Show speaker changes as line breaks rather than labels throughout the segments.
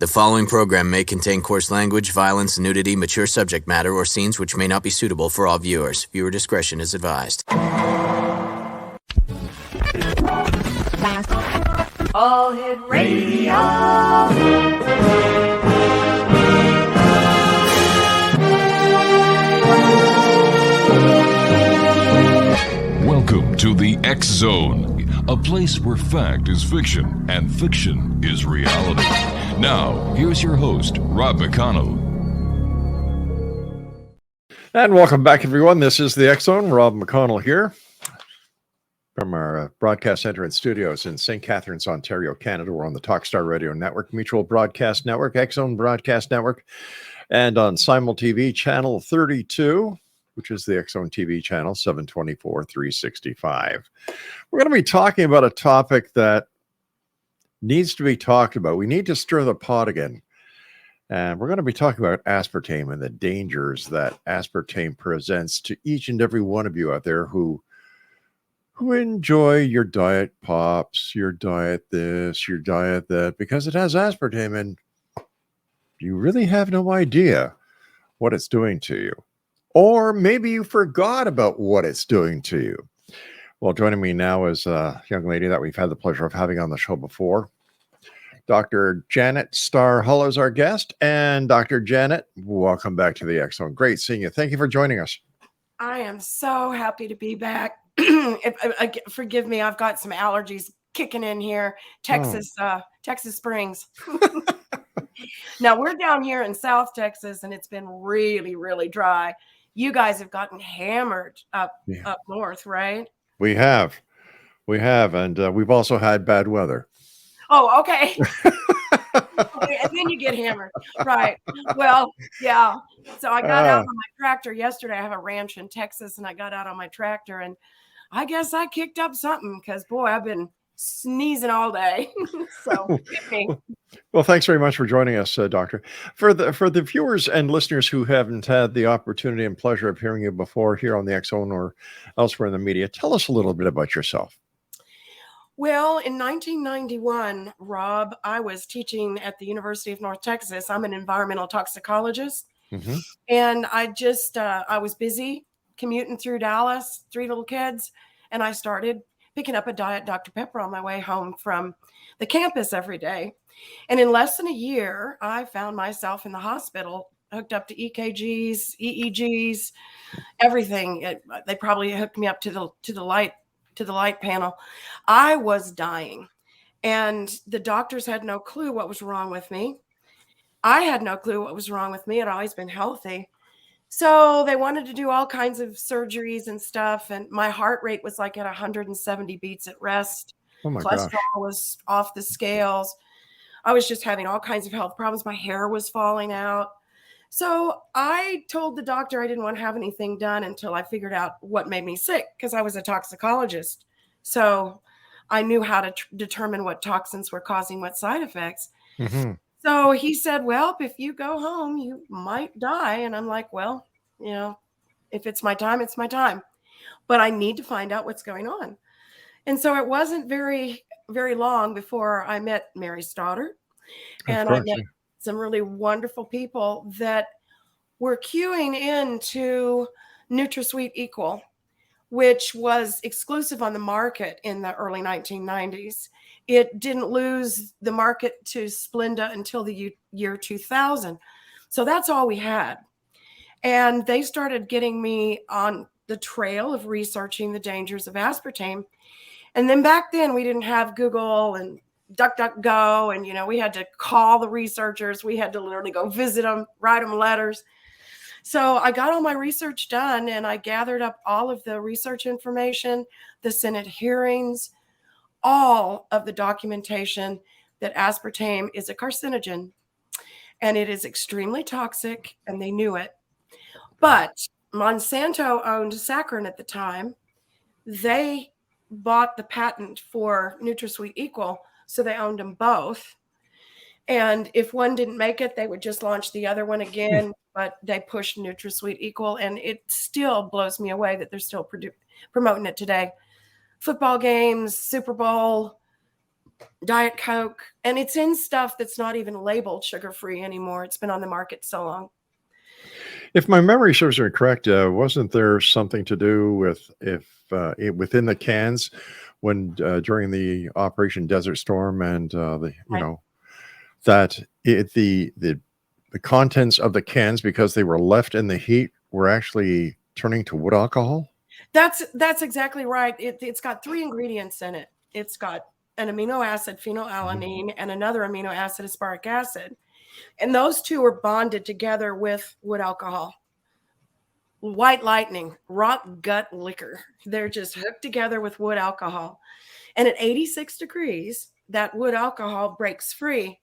The following program may contain coarse language, violence, nudity, mature subject matter, or scenes which may not be suitable for all viewers. Viewer discretion is advised.
All Hit Radio.
Welcome to the X Zone, a place where fact is fiction and fiction is reality. Now, here's your host, Rob McConnell.
And welcome back, everyone. This is the X Zone. Rob McConnell here from our broadcast center and studios in St. Catharines, Ontario, Canada. We're on the Talkstar Radio Network, Mutual Broadcast Network, X Zone Broadcast Network, and on Simul TV Channel 32, which is the X Zone TV channel, 724, 365. We're going to be talking about a topic that needs to be talked about. We need to stir the pot again. And we're going to be talking about aspartame and the dangers that aspartame presents to each and every one of you out there who enjoy your diet pops, your diet this, your diet that, because it has aspartame and you really have no idea what it's doing to you. Or maybe you forgot about what it's doing to you. Well, joining me now is a young lady that we've had the pleasure of having on the show before. Dr. Janet Starr Hull is our guest. And Dr. Janet, welcome back to the X Zone. Great seeing you. Thank you for joining us.
I am so happy to be back. Forgive me, I've got some allergies kicking in here. Texas Springs. Now, we're down here in South Texas, and it's been really, really dry. You guys have gotten hammered up north, right?
We have. And we've also had bad weather.
Oh, okay. Okay, and then you get hammered. Right. Well, yeah. So I got out on my tractor yesterday. I have a ranch in Texas, and I got out on my tractor, and I guess I kicked up something because, boy, I've been sneezing all day. So,
well, thanks very much for joining us, Doctor. For the viewers and listeners who haven't had the opportunity and pleasure of hearing you before here on the X Zone or elsewhere in the media, tell us a little bit about yourself.
Well, in 1991, Rob, I was teaching at the University of North Texas. I'm an environmental toxicologist. Mm-hmm. And I was busy commuting through Dallas, 3 little kids, and I started picking up a Diet Dr. Pepper on my way home from the campus every day. And in less than a year, I found myself in the hospital, hooked up to EKGs, EEGs, everything. They probably hooked me up to the light panel. I was dying, and the doctors had no clue what was wrong with me. I had no clue what was wrong with me. I'd always been healthy. So they wanted to do all kinds of surgeries and stuff. And my heart rate was like at 170 beats at rest.
Oh my
Cholesterol
gosh.
was off the scales. I was just having all kinds of health problems. My hair was falling out. So I told the doctor I didn't want to have anything done until I figured out what made me sick, because I was a toxicologist. So I knew how to determine what toxins were causing what side effects. Mm-hmm. So he said, well, if you go home, you might die. And I'm like, well, if it's my time, it's my time. But I need to find out what's going on. And so it wasn't very, very long before I met Mary Stoddard. And I met some really wonderful people that were queuing into NutraSweet Equal, which was exclusive on the market in the early 1990s. It didn't lose the market to Splenda until the year 2000. So that's all we had. And they started getting me on the trail of researching the dangers of aspartame. And then back then we didn't have Google and DuckDuckGo, and we had to call the researchers. We had to literally go visit them, write them letters. So I got all my research done, and I gathered up all of the research information, the Senate hearings, all of the documentation that aspartame is a carcinogen, and it is extremely toxic, and they knew it. But Monsanto owned saccharin at the time. They bought the patent for NutraSweet Equal, so they owned them both. And if one didn't make it, they would just launch the other one again. But they pushed NutraSweet Equal, and it still blows me away that they're still promoting it today. Football games, Super Bowl, Diet Coke, and it's in stuff that's not even labeled sugar-free anymore. It's been on the market so long.
If my memory serves me correct, wasn't there something to do with within the cans when during the Operation Desert Storm and
Right.
that the contents of the cans, because they were left in the heat, were actually turning to wood alcohol?
That's exactly right. It's got 3 ingredients in it. It's got an amino acid, phenylalanine, and another amino acid, aspartic acid. And those two are bonded together with wood alcohol. White lightning, rock gut liquor. They're just hooked together with wood alcohol. And at 86 degrees, that wood alcohol breaks free.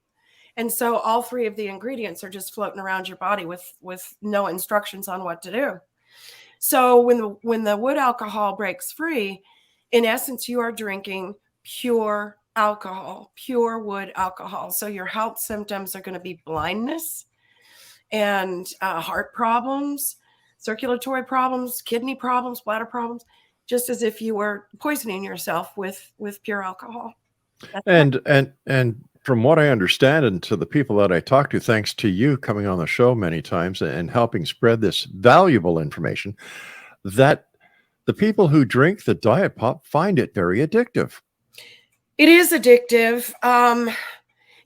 And so all 3 of the ingredients are just floating around your body with no instructions on what to do. So when the wood alcohol breaks free, in essence, you are drinking pure alcohol, pure wood alcohol. So your health symptoms are going to be blindness and heart problems, circulatory problems, kidney problems, bladder problems, just as if you were poisoning yourself with pure alcohol.
And from what I understand, and to the people that I talk to, thanks to you coming on the show many times and helping spread this valuable information, that the people who drink the diet pop find it very addictive.
It is addictive.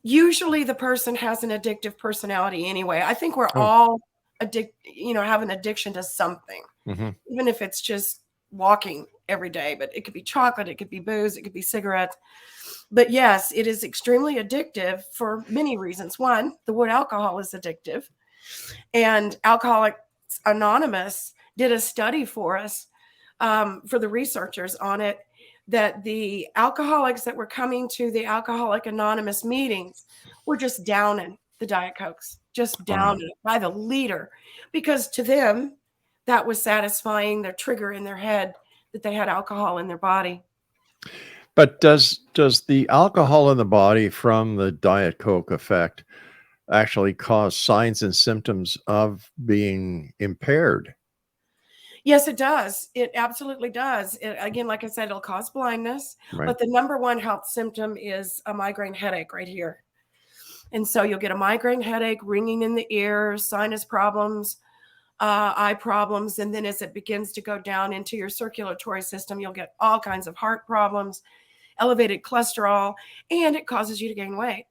Usually the person has an addictive personality anyway. I think we're all have an addiction to something, even if it's just walking every day, but it could be chocolate, it could be booze, it could be cigarettes. But yes, it is extremely addictive for many reasons. One, the wood alcohol is addictive. And Alcoholics Anonymous did a study for us, for the researchers on it, that the alcoholics that were coming to the Alcoholic Anonymous meetings were just downing the Diet Cokes, just downing it by the liter, because to them, that was satisfying their trigger in their head that they had alcohol in their body.
But does the alcohol in the body from the Diet Coke effect actually cause signs and symptoms of being impaired?
Yes, it does. It absolutely does. Again, like I said, it'll cause blindness,
Right.
but the number one health symptom is a migraine headache right here. And so you'll get a migraine headache, ringing in the ears, sinus problems, eye problems. And then as it begins to go down into your circulatory system, you'll get all kinds of heart problems, elevated cholesterol, and it causes you to gain weight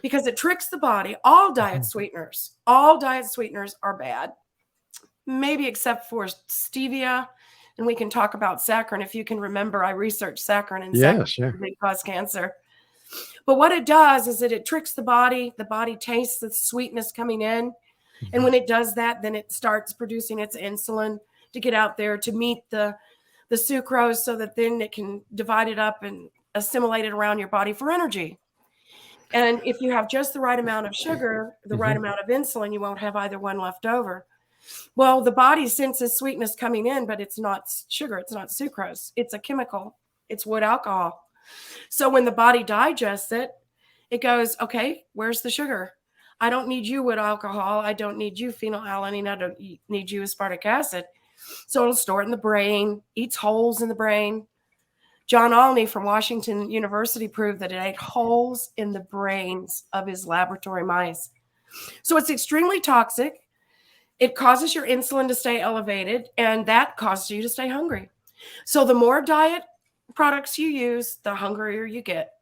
because it tricks the body. All diet sweeteners are bad, maybe except for stevia. And we can talk about saccharin. If you can remember, I researched saccharin, and saccharin may cause cancer. But what it does is that it tricks the body. The body tastes the sweetness coming in. And when it does that, then it starts producing its insulin to get out there to meet the sucrose, so that then it can divide it up and assimilate it around your body for energy. And if you have just the right amount of sugar, the right amount of insulin, you won't have either one left over. Well, the body senses sweetness coming in, but it's not sugar. It's not sucrose. It's a chemical. It's wood alcohol. So when the body digests it, it goes, okay, where's the sugar? I don't need you wood alcohol. I don't need you phenylalanine. I don't need you aspartic acid. So it'll store it in the brain, eats holes in the brain. John Olney from Washington University proved that it ate holes in the brains of his laboratory mice. So it's extremely toxic. It causes your insulin to stay elevated, and that causes you to stay hungry. So the more diet products you use, the hungrier you get,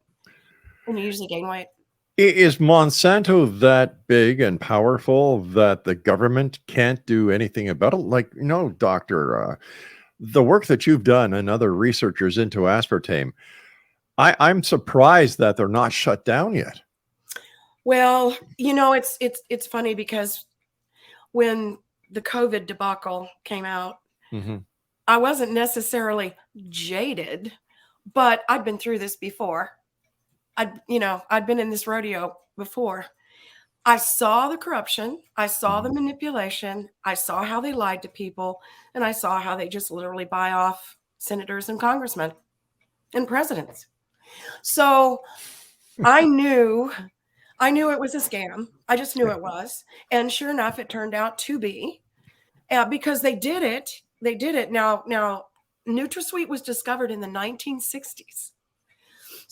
and you usually gain weight.
Is Monsanto that big and powerful that the government can't do anything about it? Like, doctor, the work that you've done and other researchers into aspartame, I'm surprised that they're not shut down yet.
Well, it's funny because when the COVID debacle came out, I wasn't necessarily jaded, but I'd been through this before. I'd been in this rodeo before. I saw the corruption. I saw the manipulation. I saw how they lied to people. And I saw how they just literally buy off senators and congressmen and presidents. So I knew it was a scam. I just knew it was. And sure enough, it turned out to be, because they did it. Now, NutraSweet was discovered in the 1960s.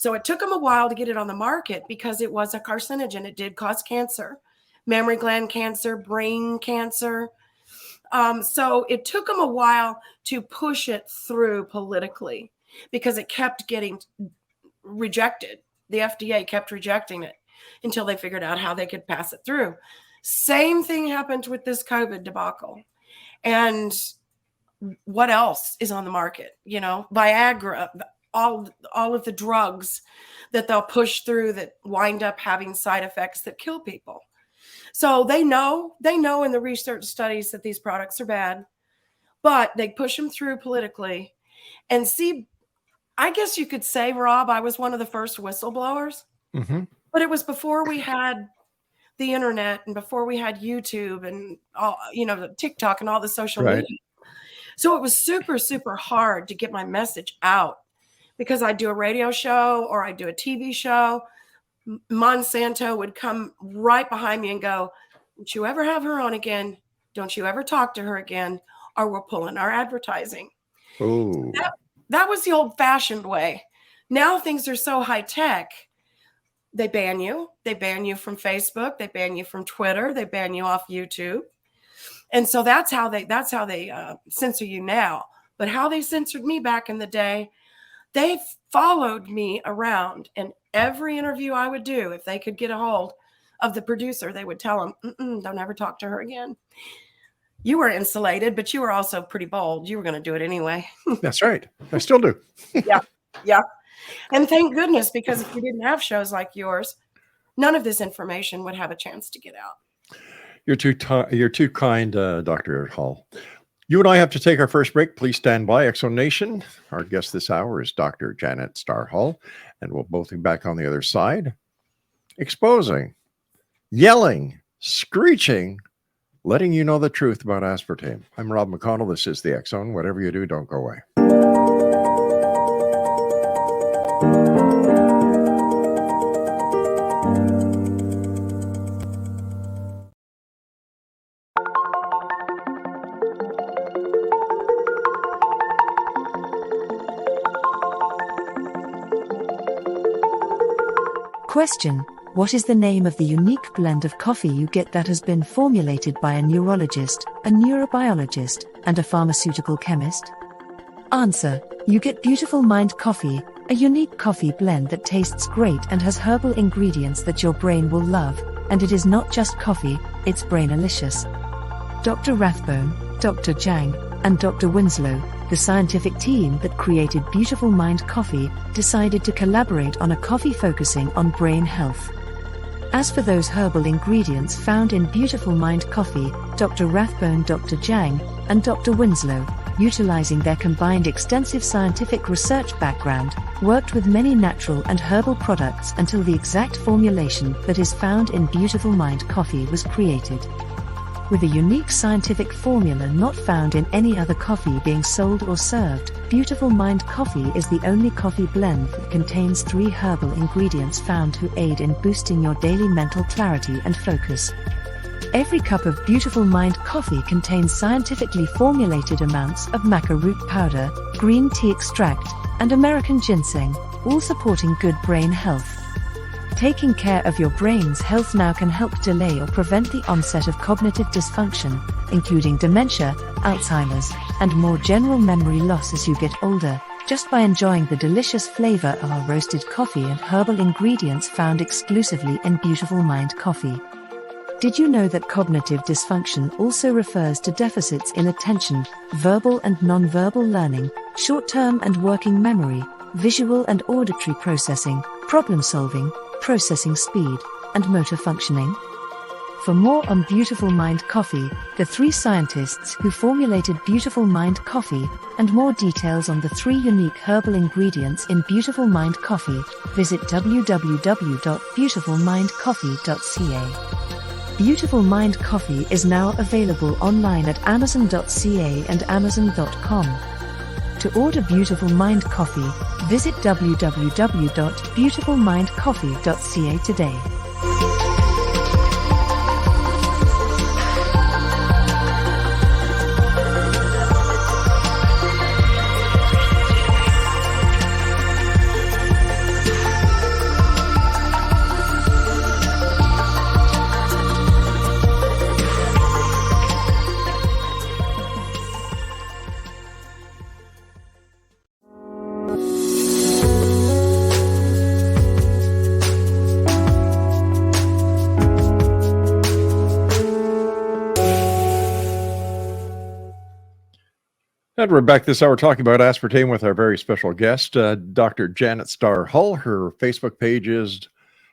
So it took them a while to get it on the market because it was a carcinogen. It did cause cancer, mammary gland cancer, brain cancer. So it took them a while to push it through politically because it kept getting rejected. The FDA kept rejecting it until they figured out how they could pass it through. Same thing happened with this COVID debacle. And what else is on the market? You know, Viagra, all of the drugs that they'll push through that wind up having side effects that kill people. So they know in the research studies that these products are bad, but they push them through politically. And see, I guess you could say, Rob, I was one of the first whistleblowers, but it was before we had the internet and before we had YouTube and all, you know, TikTok and all the social media. So it was super, super hard to get my message out because I do a radio show or I do a TV show. Monsanto would come right behind me and go, don't you ever have her on again? Don't you ever talk to her again? Or we're pulling our advertising.
Oh,
that was the old fashioned way. Now things are so high tech. They ban you. They ban you from Facebook. They ban you from Twitter. They ban you off YouTube. And so that's how they censor you now. But how they censored me back in the day, they followed me around, and every interview I would do, if they could get a hold of the producer, they would tell them, don't ever talk to her again. You were insulated, but you were also pretty bold. You were going to do it anyway.
that's right. I still do.
Yeah. And thank goodness, because if you didn't have shows like yours, none of this information would have a chance to get out.
You're too kind, Dr. Hull. You and I have to take our first break. Please stand by, Exo Nation. Our guest this hour is Dr. Janet Starr Hull, and we'll both be back on the other side, exposing, yelling, screeching, letting you know the truth about aspartame. I'm Rob McConnell. This is the Exxon. Whatever you do, don't go away.
Question: what is the name of the unique blend of coffee you get that has been formulated by a neurologist, a neurobiologist, and a pharmaceutical chemist? Answer: you get Beautiful Mind Coffee, a unique coffee blend that tastes great and has herbal ingredients that your brain will love, and it is not just coffee, it's brainalicious. Dr. Rathbone, Dr. Jang, and Dr. Winslow, the scientific team that created Beautiful Mind Coffee, decided to collaborate on a coffee focusing on brain health. As for those herbal ingredients found in Beautiful Mind Coffee, Dr. Rathbone, Dr. Jang, and Dr. Winslow, utilizing their combined extensive scientific research background, worked with many natural and herbal products until the exact formulation that is found in Beautiful Mind Coffee was created. With a unique scientific formula not found in any other coffee being sold or served, Beautiful Mind Coffee is the only coffee blend that contains 3 herbal ingredients found to aid in boosting your daily mental clarity and focus. Every cup of Beautiful Mind Coffee contains scientifically formulated amounts of maca root powder, green tea extract, and American ginseng, all supporting good brain health. Taking care of your brain's health now can help delay or prevent the onset of cognitive dysfunction, including dementia, Alzheimer's, and more general memory loss as you get older, just by enjoying the delicious flavor of our roasted coffee and herbal ingredients found exclusively in Beautiful Mind Coffee. Did you know that cognitive dysfunction also refers to deficits in attention, verbal and nonverbal learning, short-term and working memory, visual and auditory processing, problem-solving, processing speed, and motor functioning? For more on Beautiful Mind Coffee, the 3 scientists who formulated Beautiful Mind Coffee, and more details on the 3 unique herbal ingredients in Beautiful Mind Coffee, visit www.beautifulmindcoffee.ca. Beautiful Mind Coffee is now available online at amazon.ca and amazon.com. To order Beautiful Mind Coffee, visit www.beautifulmindcoffee.ca today.
And we're back this hour talking about aspartame with our very special guest, Dr. Janet Starr Hull. Her Facebook page is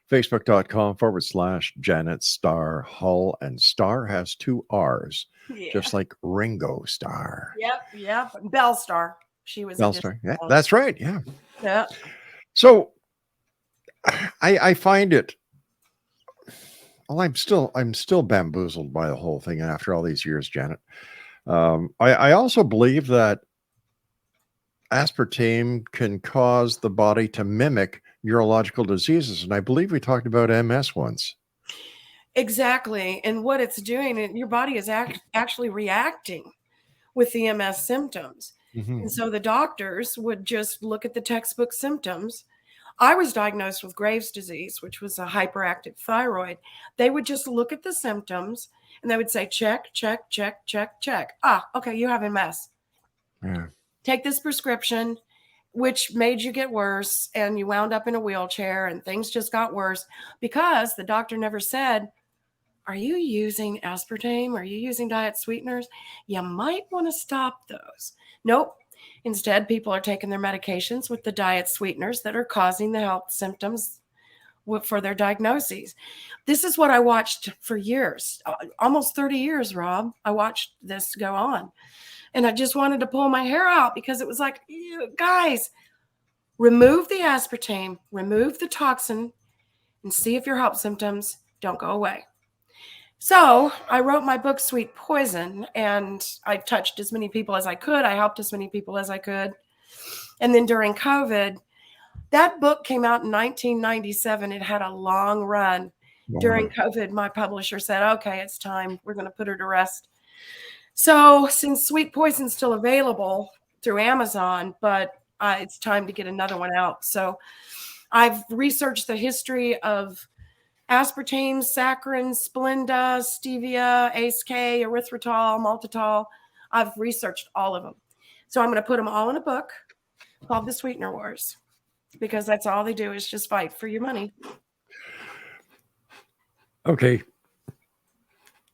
facebook.com/Janet Starr Hull. And Starr has 2 R's, just like Ringo Starr.
Yep. Bell Star. She was
Bell Starr. Yeah, that's right. Yeah.
Yeah.
So I find it. Well, I'm still bamboozled by the whole thing after all these years, Janet. I also believe that aspartame can cause the body to mimic neurological diseases. And I believe we talked about MS once.
Exactly. And what it's doing, your body is actually reacting with the MS symptoms.
Mm-hmm.
And so the doctors would just look at the textbook symptoms. I was diagnosed with Graves' disease, which was a hyperactive thyroid. They would just look at the symptoms and they would say, check, check, check, check, check. Ah, okay, you have MS.
Yeah.
Take this prescription, which made you get worse, and you wound up in a wheelchair and things just got worse because the doctor never said, are you using aspartame? Are you using diet sweeteners? You might want to stop those. Nope. Instead, people are taking their medications with the diet sweeteners that are causing the health symptoms for their diagnoses. This is what I watched for years, almost 30 years, Rob. I watched this go on. And I just wanted to pull my hair out because it was like, guys, remove the aspartame, remove the toxin, and see if your health symptoms don't go away. So I wrote my book, Sweet Poison, and I touched as many people as I could. I helped as many people as I could. And then during COVID, that book came out in 1997. It had a long run.
Wow.
During COVID, my publisher said, okay, it's time. We're going to put her to rest. So since Sweet Poison's still available through Amazon, but it's time to get another one out. So I've researched the history of aspartame, saccharin, Splenda, stevia, ACE-K, erythritol, maltitol. I've researched all of them. So I'm going to put them all in a book called The Sweetener Wars, because that's all they do is just fight for your money.
Okay.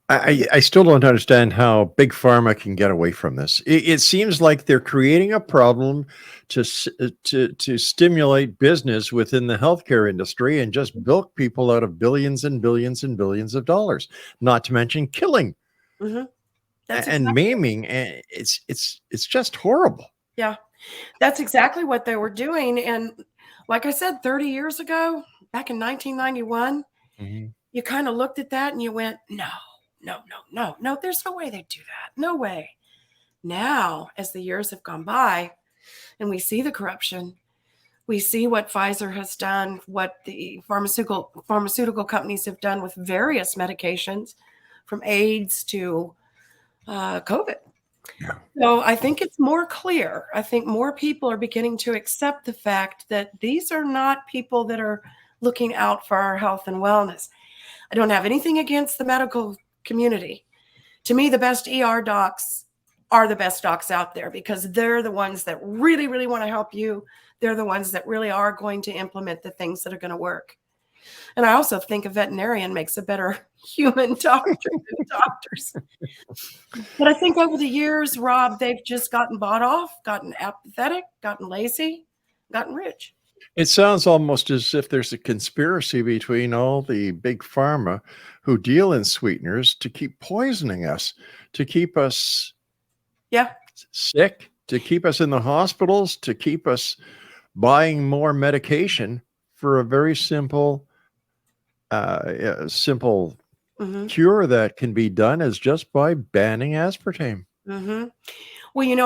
I still don't understand how Big Pharma can get away from this. It seems like they're creating a problem to stimulate business within the healthcare industry and just bilk people out of billions and billions and billions of dollars, not to mention killing and
exactly
maiming. And it's just horrible.
Yeah, that's exactly what they were doing. And like I said, 30 years ago, back in 1991, you kind of looked at that and you went, no, there's no way they'd do that. No way. Now, as the years have gone by and we see the corruption, we see what Pfizer has done, what the pharmaceutical companies have done with various medications, from AIDS to COVID.
Yeah.
So I think it's more clear. I think more people are beginning to accept the fact that these are not people that are looking out for our health and wellness. I don't have anything against the medical community. To me, the best ER docs are the best docs out there because they're the ones that really, really want to help you. They're the ones that really are going to implement the things that are going to work. And I also think a veterinarian makes a better human doctor than doctors. But I think over the years, Rob, they've just gotten bought off, gotten apathetic, gotten lazy, gotten rich.
It sounds almost as if there's a conspiracy between all the big pharma who deal in sweeteners to keep poisoning us, to keep us sick, to keep us in the hospitals, to keep us buying more medication for a very simple cure that can be done is just by banning aspartame.
Well,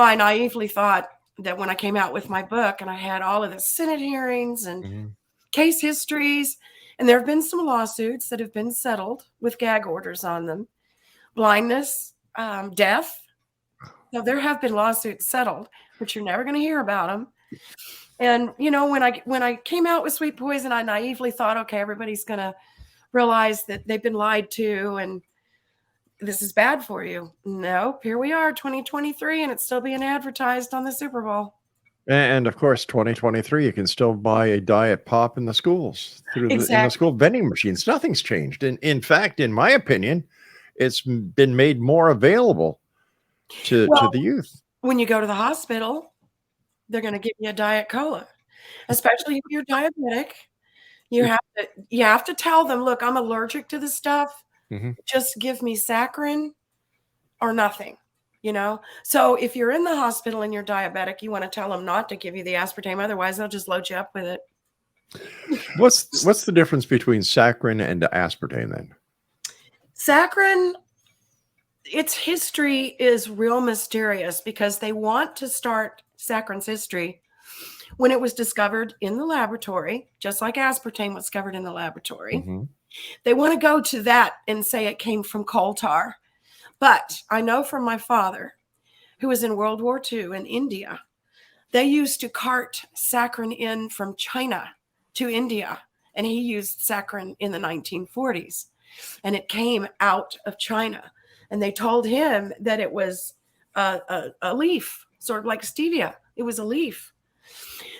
I naively thought that when I came out with my book and I had all of the Senate hearings and case histories, and there have been some lawsuits that have been settled with gag orders on them, blindness, death. So there have been lawsuits settled, but you're never going to hear about them. And, when I came out with Sweet Poison, I naively thought, okay, everybody's going to realize that they've been lied to and this is bad for you. Nope, here we are, 2023, and it's still being advertised on the Super Bowl.
And of course, 2023, you can still buy a diet pop in the schools in the school vending machines. Nothing's changed. And in fact, in my opinion, it's been made more available to the youth.
when you go to the hospital, they're going to give you a Diet Cola, especially if you're diabetic. You have to tell them, look, I'm allergic to this stuff.
Mm-hmm.
Just give me saccharin or nothing, you know? So if you're in the hospital and you're diabetic, you want to tell them not to give you the aspartame. Otherwise, they'll just load you up with it.
What's the difference between saccharin and aspartame then?
Saccharin, its history is real mysterious because they want to start saccharin's history when it was discovered in the laboratory, just like aspartame was discovered in the laboratory.
Mm-hmm.
They want to go to that and say it came from coal tar. But I know from my father, who was in World War II in India, they used to cart saccharin in from China to India, and he used saccharin in the 1940s, and it came out of China. And they told him that it was a leaf, sort of like stevia. It was a leaf.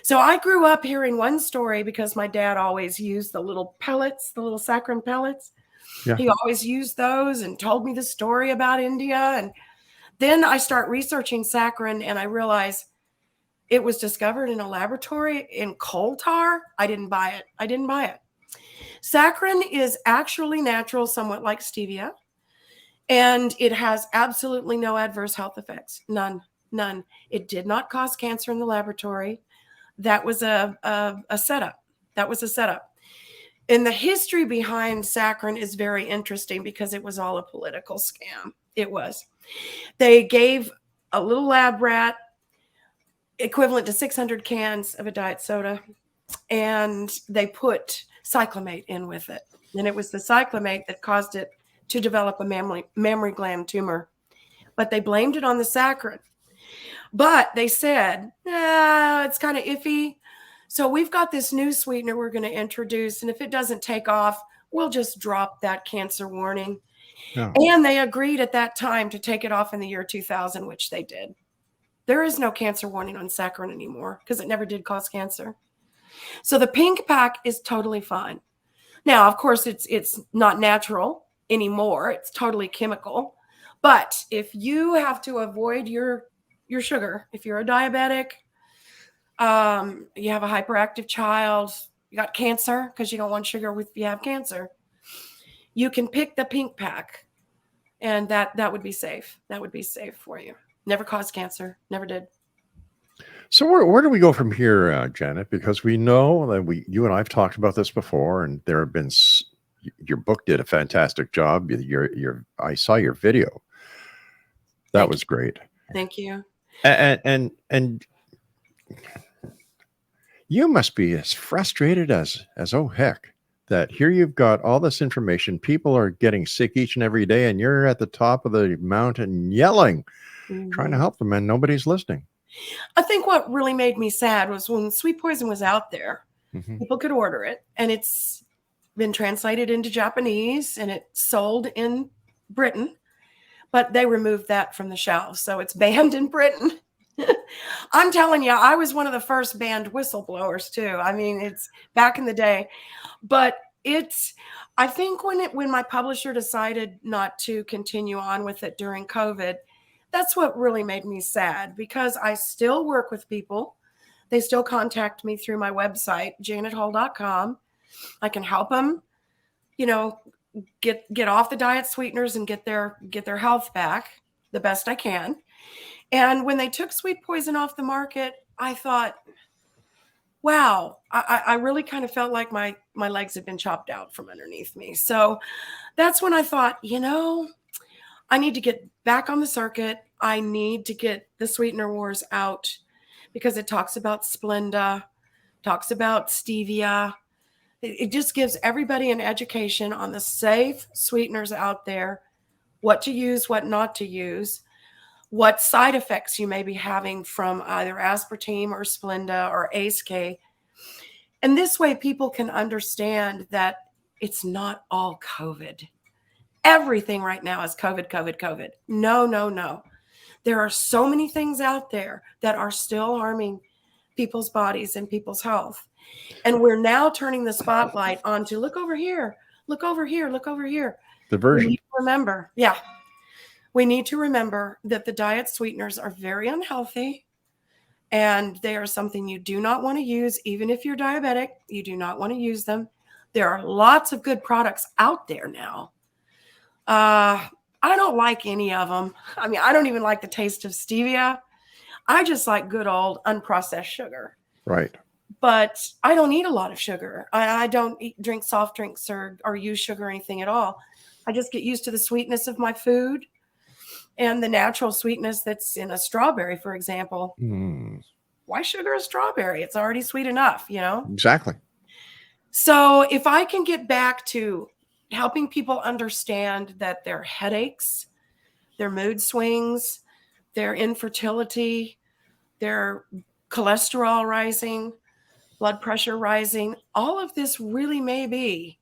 So I grew up hearing one story because my dad always used the little pellets, the little saccharin pellets.
Yeah.
He always used those and told me the story about India. And then I start researching saccharin and I realize it was discovered in a laboratory in coal tar. I didn't buy it. Saccharin is actually natural, somewhat like stevia. And it has absolutely no adverse health effects. None. It did not cause cancer in the laboratory. That was a setup. And the history behind saccharin is very interesting because it was all a political scam. It was. They gave a little lab rat equivalent to 600 cans of a diet soda, and they put cyclamate in with it. And it was the cyclamate that caused it to develop a mammary gland tumor. But they blamed it on the saccharin. But they said, it's kind of iffy. So we've got this new sweetener we're going to introduce. And if it doesn't take off, we'll just drop that cancer warning.
Yeah.
And they agreed at that time to take it off in the year 2000, which they did. There is no cancer warning on saccharin anymore because it never did cause cancer. So the pink pack is totally fine. Now, of course, it's not natural anymore. It's totally chemical. But if you have to avoid your sugar, if you're a diabetic, you have a hyperactive child, you got cancer because you don't want sugar if you have cancer, you can pick the pink pack, and that would be safe. That would be safe for you. Never caused cancer. Never did.
So where do we go from here, Janet? Because we know that you and I have talked about this before, and there have been. Your book did a fantastic job. I saw your video. That was great.
Thank you.
And you must be as frustrated as oh heck that here you've got all this information. People are getting sick each and every day, and you're at the top of the mountain yelling, trying to help them, and nobody's listening.
I think what really made me sad was when sweet poison was out there, people could order it, and it's been translated into Japanese and it's sold in Britain, but they removed that from the shelves. So it's banned in Britain. I'm telling you, I was one of the first banned whistleblowers too. I mean, it's back in the day, but I think when my publisher decided not to continue on with it during COVID, that's what really made me sad because I still work with people. They still contact me through my website, janethull.com. I can help them, get off the diet sweeteners and get their health back the best I can. And when they took sweet poison off the market, I thought, wow, I really kind of felt like my legs had been chopped out from underneath me. So that's when I thought, I need to get back on the circuit. I need to get the sweetener wars out because it talks about Splenda, talks about stevia. It just gives everybody an education on the safe sweeteners out there, what to use, what not to use, what side effects you may be having from either aspartame or Splenda or ACE-K. And this way people can understand that it's not all COVID. Everything right now is COVID. No. There are so many things out there that are still harming people's bodies and people's health. And we're now turning the spotlight onto look over here. The version. Remember. Yeah. We need to remember that the diet sweeteners are very unhealthy, and they are something you do not want to use. Even if you're diabetic, you do not want to use them. There are lots of good products out there now. I don't like any of them. I mean, I don't even like the taste of stevia. I just like good old unprocessed sugar.
Right.
But I don't eat a lot of sugar. I don't drink soft drinks or use sugar or anything at all. I just get used to the sweetness of my food and the natural sweetness that's in a strawberry, for example. Why sugar a strawberry? It's already sweet enough,
Exactly.
So if I can get back to helping people understand that their headaches, their mood swings, their infertility, their cholesterol rising, blood pressure rising, all of this really may be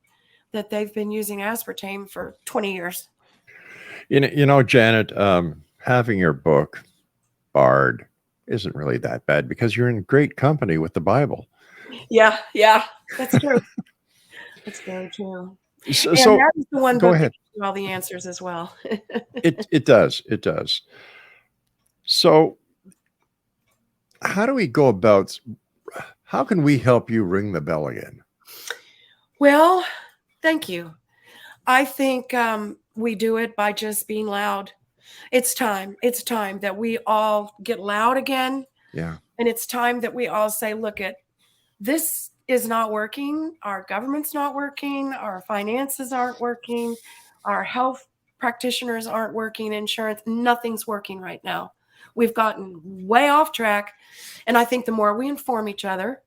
that they've been using aspartame for 20 years.
Janet, having your book barred isn't really that bad because you're in great company with the Bible.
Yeah, that's true. That's very true.
So
And that is the one
go
book
ahead.
that gives you all the answers as well.
It does. It does. So how do we go about, how can we help you ring the bell again?
Well, thank you. I think we do it by just being loud. It's time. It's time that we all get loud again.
Yeah.
And it's time that we all say, look, this is not working. Our government's not working. Our finances aren't working. Our health practitioners aren't working. Insurance, nothing's working right now. We've gotten way off track. And I think the more we inform each other.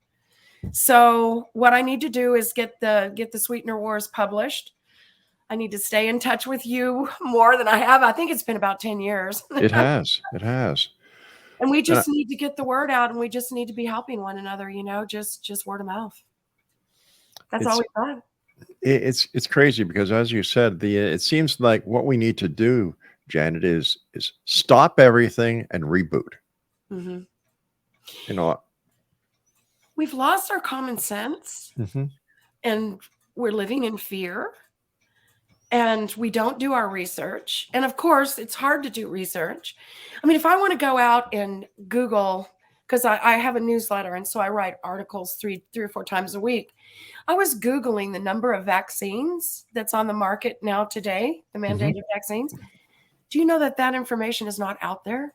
So what I need to do is get the Sweetener Wars published. I need to stay in touch with you more than I have. I think it's been about 10 years.
It has. It has.
And we just need to get the word out, and we just need to be helping one another, just word of mouth. That's all we've done.
It's crazy because, as you said, it seems like what we need to do, Janet, is stop everything and reboot.
Mm-hmm. We've lost our common sense, and we're living in fear, and we don't do our research. And of course, it's hard to do research. I mean, if I want to go out and Google, because I have a newsletter, and so I write articles three or four times a week. I was Googling the number of vaccines that's on the market now today, the mandated vaccines. Do you know that information is not out there?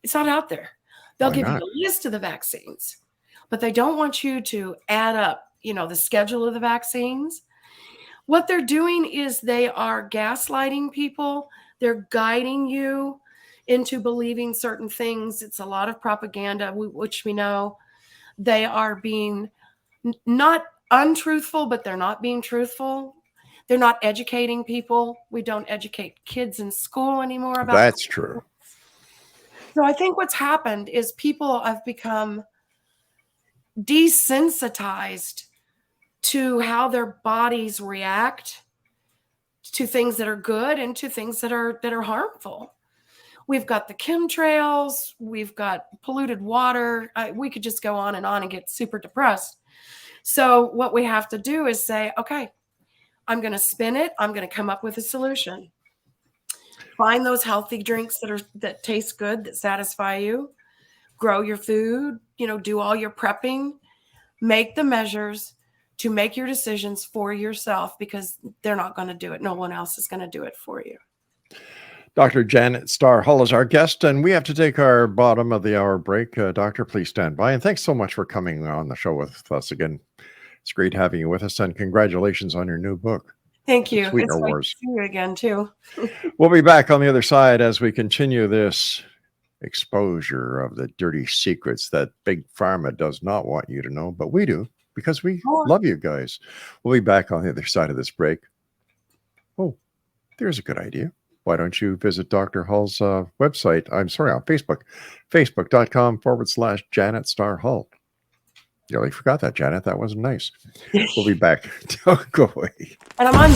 It's not out there. They'll give you a list of the vaccines, but they don't want you to add up, the schedule of the vaccines. What they're doing is they are gaslighting people. They're guiding you into believing certain things. It's a lot of propaganda, which we know. They are being not untruthful, but they're not being truthful. They're not educating people. We don't educate kids in school anymore about
that's true.
So I think what's happened is people have become desensitized to how their bodies react to things that are good and to things that are harmful. We've got the chemtrails, we've got polluted water. We could just go on and get super depressed. So what we have to do is say, okay, I'm going to spin it. I'm going to come up with a solution. Find those healthy drinks that taste good, that satisfy you. Grow your food, do all your prepping. Make the measures to make your decisions for yourself, because they're not going to do it. No one else is going to do it for you.
Dr. Janet Starr Hull is our guest, and we have to take our bottom of the hour break. Doctor, please stand by. And thanks so much for coming on the show with us again. It's great having you with us, and congratulations on your new book.
Thank you.
Sweetener
It's
Wars.
nice to see you again, too.
We'll be back on the other side as we continue this exposure of the dirty secrets that Big Pharma does not want you to know, but we do, because we love you guys. We'll be back on the other side of this break. Oh, there's a good idea. Why don't you visit Dr. Hull's website? I'm sorry, on Facebook, facebook.com/Janet Starr Hull. You already forgot that, Janet. That wasn't nice. We'll be back. Don't go away.
And I'm on.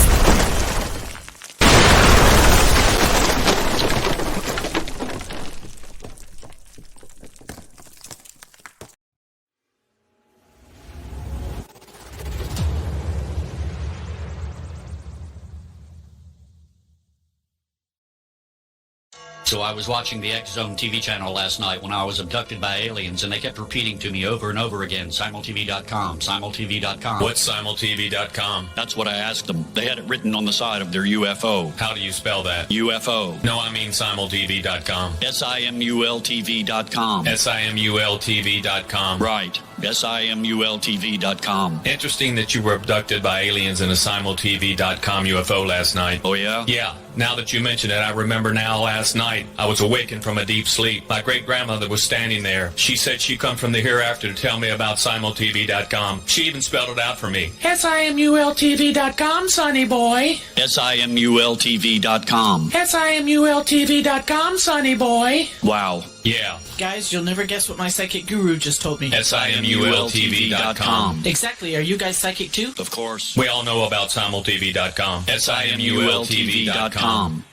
So I was watching the X Zone TV channel last night when I was abducted by aliens, and they kept repeating to me over and over again, simultv.com, simultv.com.
What's simultv.com?
That's what I asked them. They had it written on the side of their UFO.
How do you spell that?
UFO.
No, I mean simultv.com.
simultv.com.
simultv.com.
Right. simultv.com.
Interesting that you were abducted by aliens in a simultv.com UFO last night.
Oh, yeah?
Yeah. Now that you mention it, I remember now last night I was awakened from a deep sleep. My great-grandmother was standing there. She said she come from the hereafter to tell me about simultv.com. She even spelled it out for me.
simultv.com, sonny boy.
simultv.com.
simultv.com, sonny boy.
Wow.
Yeah.
Guys, you'll never guess what my psychic guru just told me.
simultv.com.
Exactly. Are you guys psychic too?
Of course.
We all know about simultv.com. simultv.com.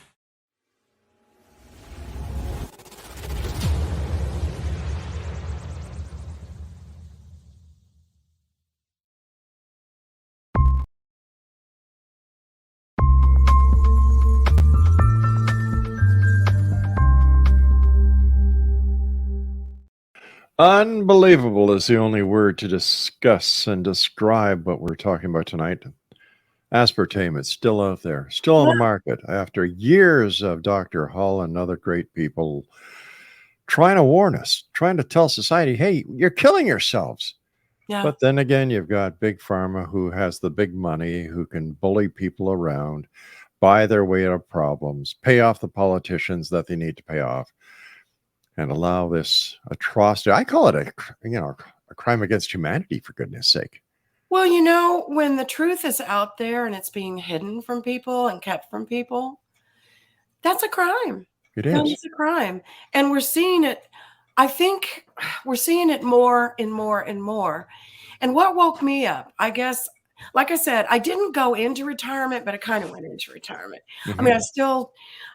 Unbelievable is the only word to discuss and describe what we're talking about tonight. Aspartame, it's still out there, still on the market after years of Dr. Hull and other great people trying to warn us, trying to tell society, hey, you're killing yourselves.
Yeah.
But then again, you've got Big Pharma who has the big money, who can bully people around, buy their way out of problems, pay off the politicians that they need to pay off, and allow this atrocity. I call it a crime against humanity, for goodness sake.
Well, you know, when the truth is out there and it's being hidden from people and kept from people, that's a crime.
It is.
It's a crime. And we're seeing it. I think we're seeing it more and more and more. And what woke me up, I guess, like I said, I didn't go into retirement, but I kind of went into retirement.
Mm-hmm.
I mean,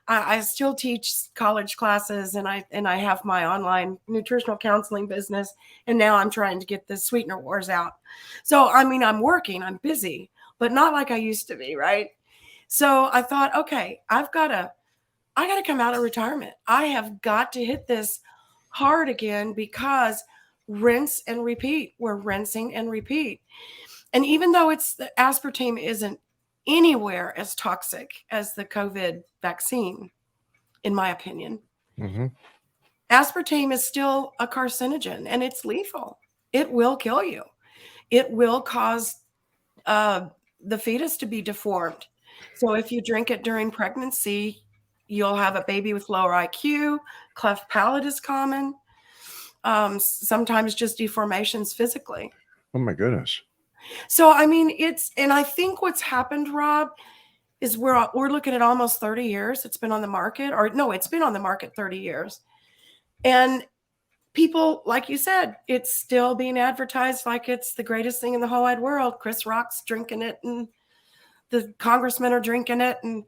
I still teach college classes, and I have my online nutritional counseling business, and now I'm trying to get the sweetener wars out. So, I mean, I'm working, I'm busy, but not like I used to be, right? So I thought, okay, I got to come out of retirement. I have got to hit this hard again, because rinse and repeat. We're rinsing and repeat. And even though the aspartame isn't anywhere as toxic as the COVID vaccine, in my opinion, aspartame is still a carcinogen, and it's lethal. It will kill you. It will cause the fetus to be deformed. So if you drink it during pregnancy, you'll have a baby with lower IQ. Cleft palate is common. Sometimes just deformations physically.
Oh my goodness.
So, I mean, and I think what's happened, Rob, is we're looking at almost 30 years. It's been on the market, it's been on the market 30 years. And people, like you said, it's still being advertised like it's the greatest thing in the whole wide world. Chris Rock's drinking it, and the congressmen are drinking it, and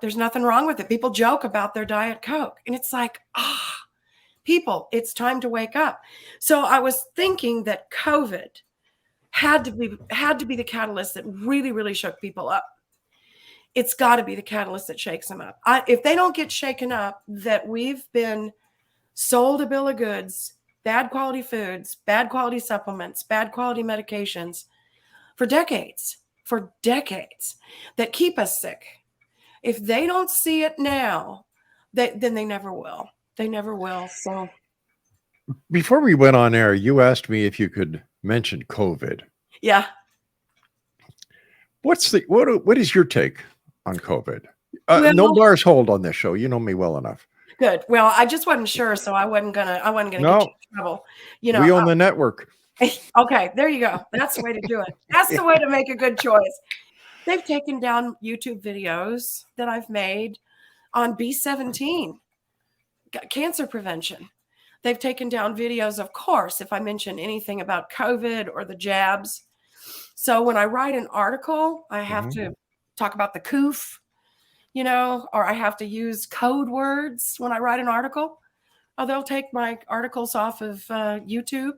there's nothing wrong with it. People joke about their Diet Coke, and it's like, people, it's time to wake up. So I was thinking that COVID had to be the catalyst that really, really shook people up. It's got to be the catalyst that shakes them up. If they don't get shaken up, that we've been sold a bill of goods, bad quality foods, bad quality supplements, bad quality medications for decades, that keep us sick. If they don't see it now, then they never will. They never will. So
before we went on air, you asked me if you could mention COVID.
Yeah.
What is your take on COVID?
Well,
no bars hold on this show. You know me well enough.
Good. Well, I just wasn't sure, so I wasn't gonna get you in trouble. You know,
we own the network.
Okay, there you go. That's the way to do it. That's the way to make a good choice. They've taken down YouTube videos that I've made on B17 cancer prevention. They've taken down videos, of course, if I mention anything about COVID or the jabs. So when I write an article, I have to talk about the coof, or I have to use code words when I write an article. Oh, they'll take my articles off of YouTube.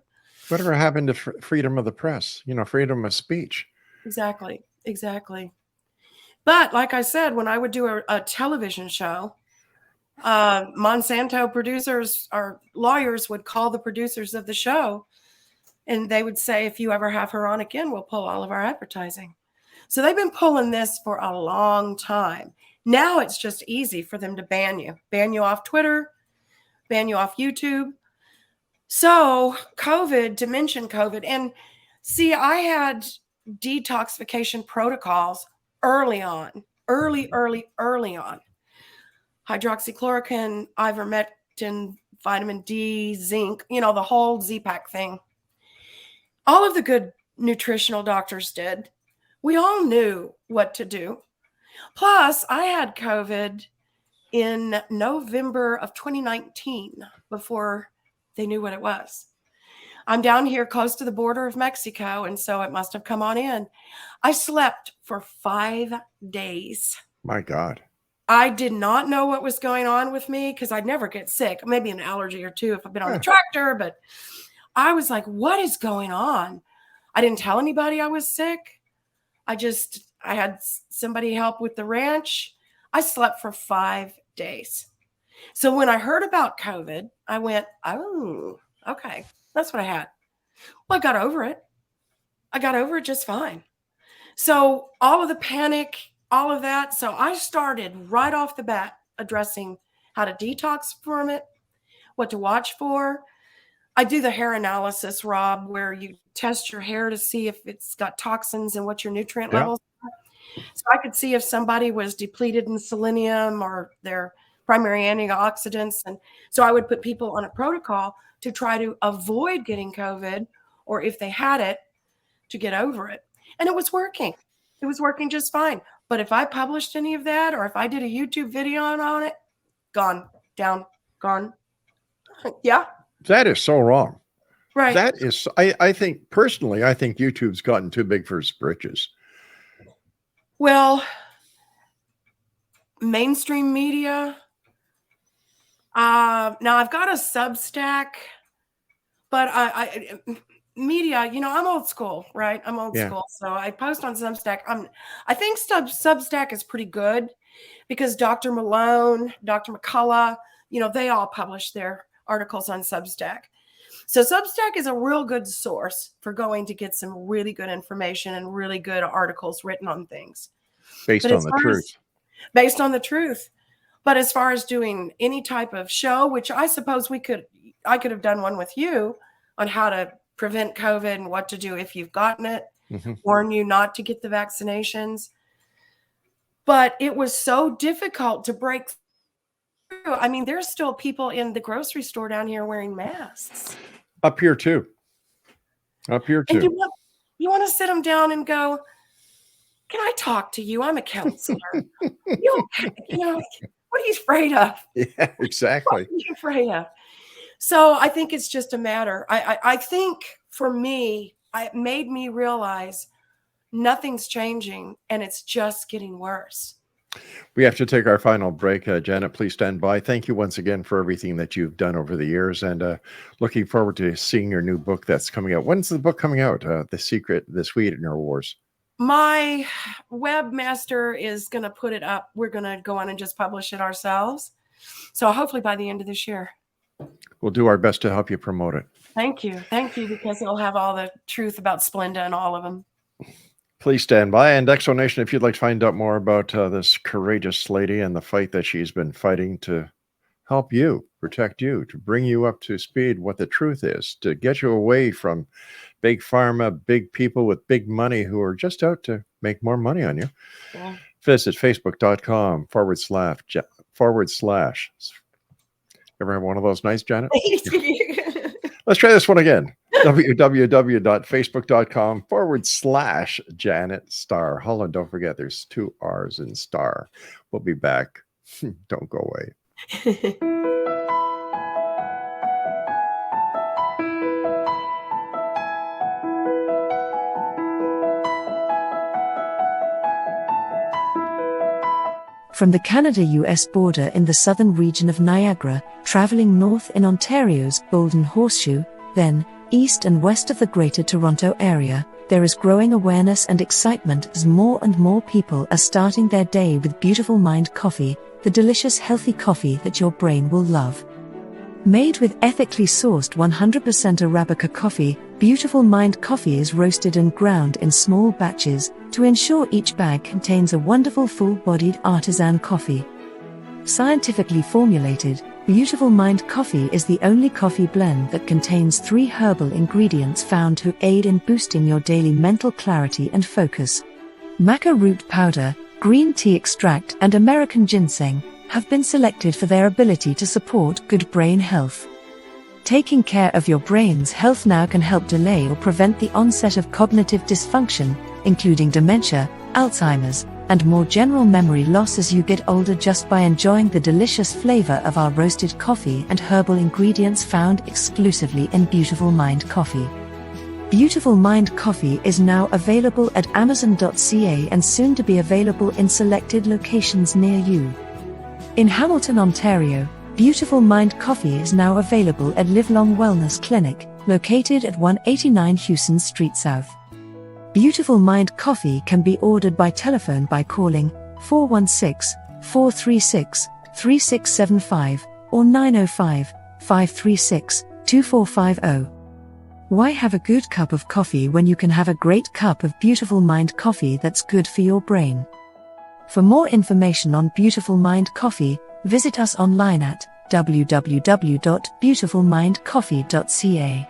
Whatever happened to freedom of the press? Freedom of speech.
Exactly. But like I said, when I would do a television show, Monsanto producers or lawyers would call the producers of the show and they would say, if you ever have her on again, we'll pull all of our advertising. So they've been pulling this for a long time. Now it's just easy for them to ban you off Twitter, ban you off YouTube. So COVID, to mention COVID, and see, I had detoxification protocols early on. Hydroxychloroquine, ivermectin, vitamin D, zinc, the whole Z-Pack thing. All of the good nutritional doctors did. We all knew what to do. Plus, I had COVID in November of 2019 before they knew what it was. I'm down here close to the border of Mexico, and so it must have come on in. I slept for 5 days.
My God.
I did not know what was going on with me because I'd never get sick. Maybe an allergy or two if I've been on the tractor, but I was like, what is going on? I didn't tell anybody I was sick. I had somebody help with the ranch. I slept for 5 days. So when I heard about COVID, I went, oh, okay, that's what I had. Well, I got over it. I got over it just fine. So all of the panic, all of that. So I started right off the bat addressing how to detox from it, what to watch for. I do the hair analysis, Rob, where you test your hair to see if it's got toxins and what your nutrient levels are. So I could see if somebody was depleted in selenium or their primary antioxidants. And so I would put people on a protocol to try to avoid getting COVID, or if they had it, to get over it. And it was working. It was working just fine. But if I published any of that, or if I did a YouTube video on it, gone, down, gone. Yeah.
That is so wrong.
Right.
That is, I think, personally, I think YouTube's gotten too big for its britches.
Well, mainstream media. Now I've got a Substack, but media, I'm old school, right? I'm old school. So I post on Substack. I think Substack is pretty good because Dr. Malone, Dr. McCullough, they all publish their articles on Substack. So Substack is a real good source for going to get some really good information and really good articles written on things.
Based on the truth.
Based on the truth. But as far as doing any type of show, which I suppose I could have done one with you on how to prevent COVID and what to do if you've gotten it, warn you not to get the vaccinations. But it was so difficult to break through. I mean, there's still people in the grocery store down here wearing masks.
Up here too. And
you want to sit them down and go, can I talk to you? I'm a counselor. What are you afraid of?
Yeah, exactly.
What are you afraid of? So I think it's just a matter. I think for me, it made me realize nothing's changing and it's just getting worse.
We have to take our final break. Janet, please stand by. Thank you once again for everything that you've done over the years, and looking forward to seeing your new book that's coming out. When's the book coming out? The Sweetener Wars.
My webmaster is going to put it up. We're going to go on and just publish it ourselves. So hopefully by the end of this year.
We'll do our best to help you promote it.
Thank you. Thank you, because it'll have all the truth about Splenda and all of them.
Please stand by. And Exonation, if you'd like to find out more about this courageous lady and the fight that she's been fighting to help you, protect you, to bring you up to speed what the truth is, to get you away from big pharma, big people with big money who are just out to make more money on you. Yeah. Visit facebook.com // Ever have one of those nights, Janet? Let's try this one again. www.facebook.com / Janet Starr Hull. And don't forget, there's 2 R's in Starr. We'll be back. Don't go away.
From the Canada-US border in the southern region of Niagara, traveling north in Ontario's Golden Horseshoe, then east and west of the Greater Toronto Area, there is growing awareness and excitement as more and more people are starting their day with Beautiful Mind coffee, the delicious healthy coffee that your brain will love. Made with ethically sourced 100% Arabica coffee, Beautiful Mind coffee is roasted and ground in small batches to ensure each bag contains a wonderful full-bodied artisan coffee. Scientifically formulated, Beautiful Mind coffee is the only coffee blend that contains 3 herbal ingredients found to aid in boosting your daily mental clarity and focus. Maca root powder, green tea extract, and American ginseng have been selected for their ability to support good brain health. Taking care of your brain's health now can help delay or prevent the onset of cognitive dysfunction, including dementia, Alzheimer's, and more general memory loss as you get older just by enjoying the delicious flavor of our roasted coffee and herbal ingredients found exclusively in Beautiful Mind coffee. Beautiful Mind coffee is now available at Amazon.ca and soon to be available in selected locations near you. In Hamilton, Ontario, Beautiful Mind coffee is now available at Livelong Wellness Clinic, located at 189 Hewson Street South. Beautiful Mind coffee can be ordered by telephone by calling 416-436-3675 or 905-536-2450. Why have a good cup of coffee when you can have a great cup of Beautiful Mind coffee that's good for your brain? For more information on Beautiful Mind coffee, visit us online at www.beautifulmindcoffee.ca.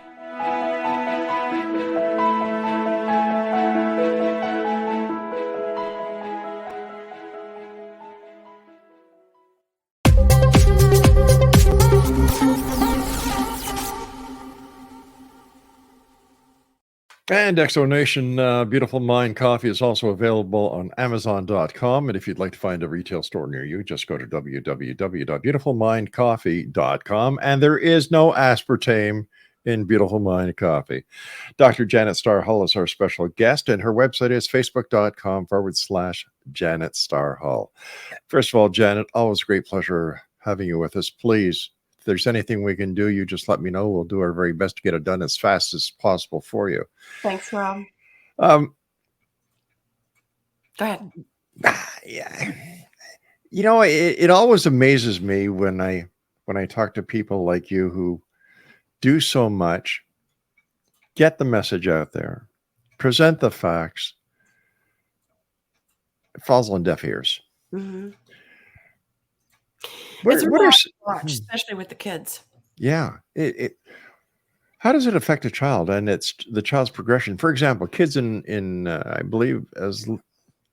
And Exonation Beautiful Mind coffee is also available on Amazon.com. And if you'd like to find a retail store near you, just go to www.beautifulmindcoffee.com. And there is no aspartame in Beautiful Mind coffee. Dr. Janet Starr Hull is our special guest, and her website is facebook.com/Janet Starr Hull. First of all, Janet, always a great pleasure having you with us. Please, if there's anything we can do, you just let me know. We'll do our very best to get it done as fast as possible for you.
Thanks, Rob.
Go
ahead.
Yeah. You know, it always amazes me when I talk to people like you who do so much, get the message out there, present the facts. It falls on deaf ears.
Mm-hmm.
What
it's
are
really hard to watch, especially with the kids.
Yeah. How does it affect a child and it's the child's progression? For example, kids in I believe as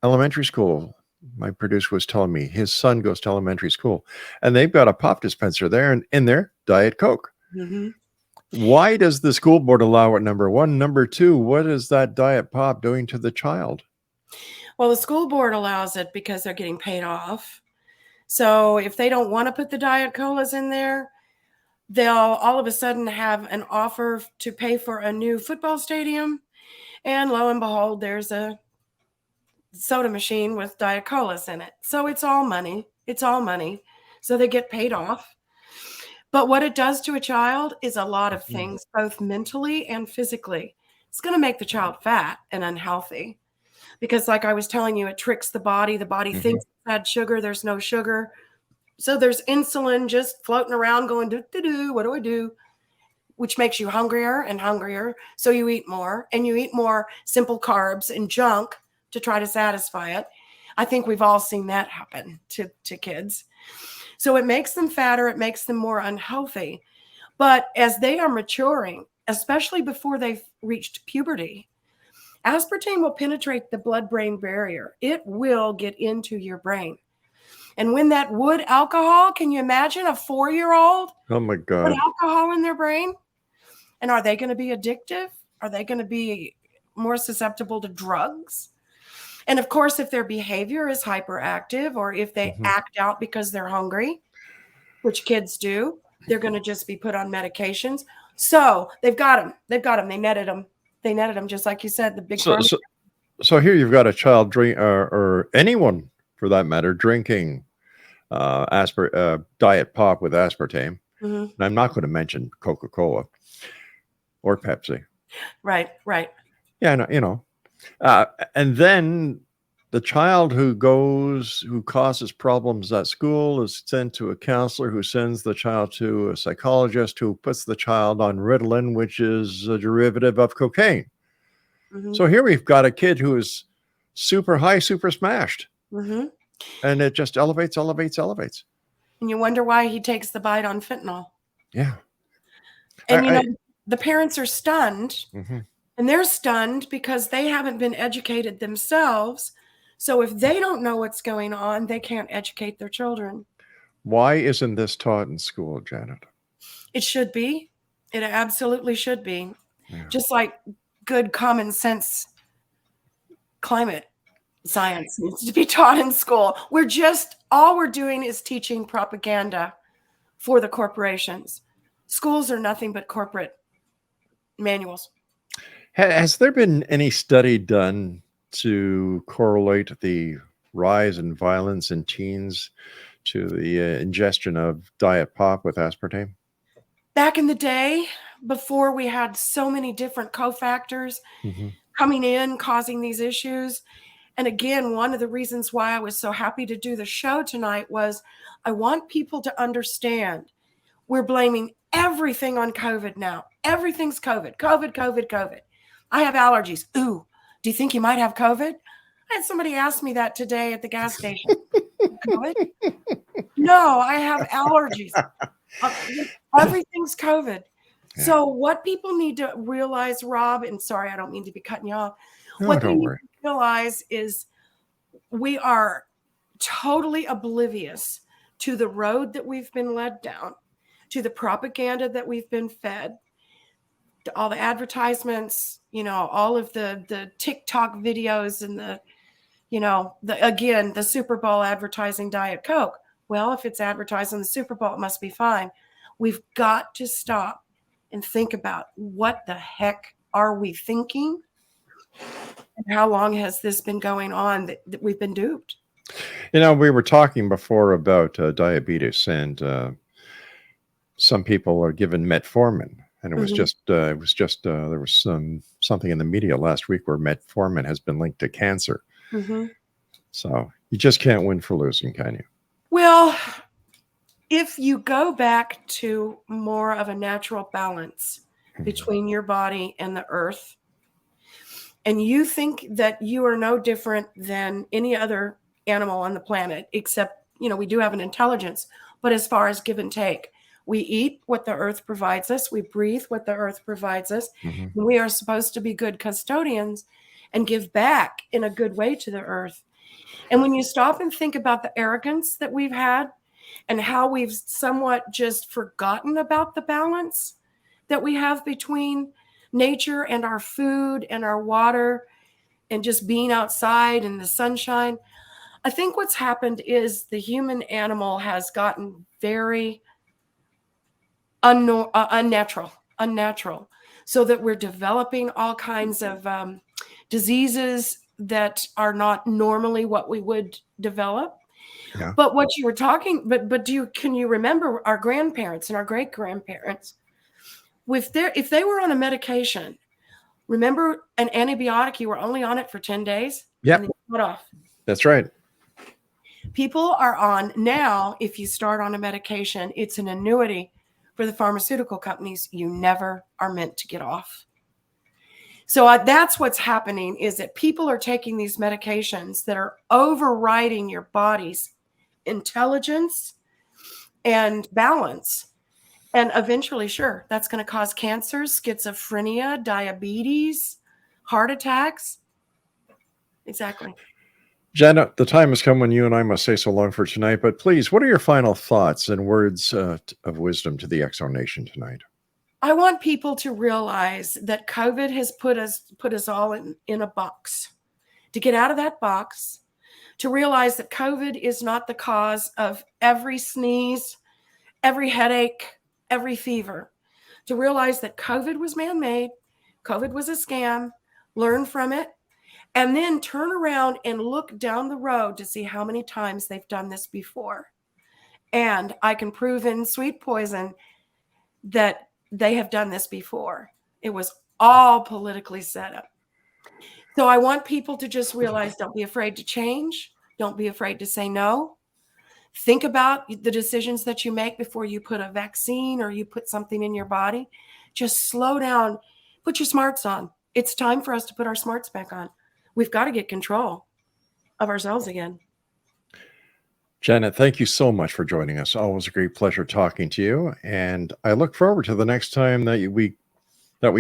elementary school, my producer was telling me his son goes to elementary school and they've got a pop dispenser there and in there, Diet Coke.
Mm-hmm.
Why does the school board allow it? Number one. Number two, what is that Diet Pop doing to the child?
Well, the school board allows it because they're getting paid off. So if they don't want to put the Diet Colas in there, they'll all of a sudden have an offer to pay for a new football stadium. And lo and behold, there's a soda machine with Diet Colas in it. So it's all money. It's all money. So they get paid off. But what it does to a child is a lot of things, both mentally and physically. It's going to make the child fat and unhealthy. Because like I was telling you, it tricks the body. The body thinks it's had sugar. There's no sugar. So there's insulin just floating around going, do, what do I do? Which makes you hungrier and hungrier. So you eat more and you eat more simple carbs and junk to try to satisfy it. I think we've all seen that happen to kids. So it makes them fatter. It makes them more unhealthy. But as they are maturing, especially before they've reached puberty, aspartame will penetrate the blood-brain barrier. It will get into your brain. And when that wood alcohol, can you imagine a 4-year-old?
Oh my God.
Wood alcohol in their brain? And are they going to be addictive? Are they going to be more susceptible to drugs? And of course, if their behavior is hyperactive or if they act out because they're hungry, which kids do, they're going to just be put on medications. So they've got them. They've got them. They netted them. They netted them, just like you said, the big
So here you've got a child drink or anyone for that matter drinking Diet Pop with aspartame. And I'm not going to mention Coca-Cola or Pepsi.
Right.
Yeah, no, and then the child who causes problems at school is sent to a counselor who sends the child to a psychologist who puts the child on Ritalin, which is a derivative of cocaine.
Mhm.
So here we've got a kid who is super high, super smashed,
Mhm.
and it just elevates, elevates, elevates.
And you wonder why he takes the bite on fentanyl.
Yeah.
And the parents are stunned,
Mhm.
and they're stunned because they haven't been educated themselves. So if they don't know what's going on, they can't educate their children.
Why isn't this taught in school, Janet?
It should be. It absolutely should be.
Yeah.
Just like good common sense climate science needs to be taught in school. All we're doing is teaching propaganda for the corporations. Schools are nothing but corporate manuals.
Has there been any study done to correlate the rise in violence in teens to the ingestion of diet pop with aspartame?
Back in the day, before we had so many different cofactors
Mm-hmm.
coming in, causing these issues. And again, one of the reasons why I was so happy to do the show tonight was I want people to understand we're blaming everything on COVID now. Everything's COVID, COVID, COVID, COVID. I have allergies. Ooh, do you think you might have COVID? I had somebody ask me that today at the gas station. COVID? No, I have allergies. Everything's COVID.
Yeah.
So what people need to realize, Rob, and sorry, I don't mean to be cutting you off.
No,
What they
don't
need
worry.
to realize is we are totally oblivious to the road that we've been led down, to the propaganda that we've been fed, to all the advertisements, all of the TikTok videos and the Super Bowl advertising Diet Coke. Well, if it's advertising the Super Bowl, it must be fine. We've got to stop and think about what the heck are we thinking? And how long has this been going on that we've been duped?
We were talking before about diabetes, and some people are given metformin, and it was
Mhm.
there was something in the media last week where metformin has been linked to cancer.
Mm-hmm.
So you just can't win for losing, can you?
Well, if you go back to more of a natural balance between your body and the earth, and you think that you are no different than any other animal on the planet, except, we do have an intelligence, but as far as give and take, we eat what the earth provides us, we breathe what the earth provides us,
Mhm.
and we are supposed to be good custodians and give back in a good way to the earth. And when you stop and think about the arrogance that we've had and how we've somewhat just forgotten about the balance that we have between nature and our food and our water and just being outside in the sunshine, I think what's happened is the human animal has gotten very unnatural, so that we're developing all kinds of diseases that are not normally what we would develop.
Yeah.
But what you were talking, can you remember our grandparents and our great grandparents? If they were on a medication, remember an antibiotic, you were only on it for 10 days?
Yep.
And then you cut off.
That's right.
People are on now, if you start on a medication, it's an annuity for the pharmaceutical companies. You never are meant to get off. So that's what's happening, is that people are taking these medications that are overriding your body's intelligence and balance. And eventually, sure, that's going to cause cancer, schizophrenia, diabetes, heart attacks. Exactly.
Janet, the time has come when you and I must say so long for tonight, but please, what are your final thoughts and words of wisdom to the Exo Nation tonight?
I want people to realize that COVID has put us all in a box. To get out of that box, to realize that COVID is not the cause of every sneeze, every headache, every fever. To realize that COVID was man-made, COVID was a scam, learn from it, and then turn around and look down the road to see how many times they've done this before. And I can prove in Sweet Poison that they have done this before. It was all politically set up. So I want people to just realize, don't be afraid to change. Don't be afraid to say no. Think about the decisions that you make before you put a vaccine or you put something in your body. Just slow down. Put your smarts on. It's time for us to put our smarts back on. We've got to get control of ourselves again.
Janet, thank you so much for joining us. Always a great pleasure talking to you. And I look forward to the next time that we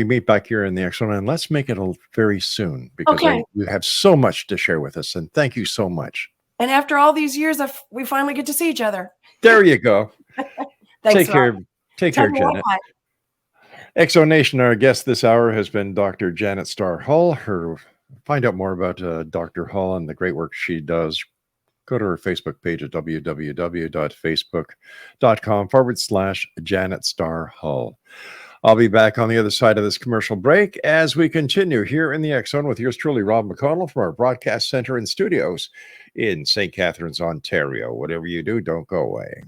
meet back here in the X Zone. And let's make it very soon, because you have so much to share with us. And thank you so much.
And after all these years, we finally get to see each other.
There you go.
Thanks,
Take care. Take care, Janet. X Zone Nation, our guest this hour has been Dr. Janet Starr Hull. Find out more about Dr. Hull and the great work she does. Go to her Facebook page at www.facebook.com/Janet Starr Hull. I'll be back on the other side of this commercial break as we continue here in the X Zone with yours truly, Rob McConnell, from our broadcast center and studios in St. Catharines, Ontario. Whatever you do, don't go away.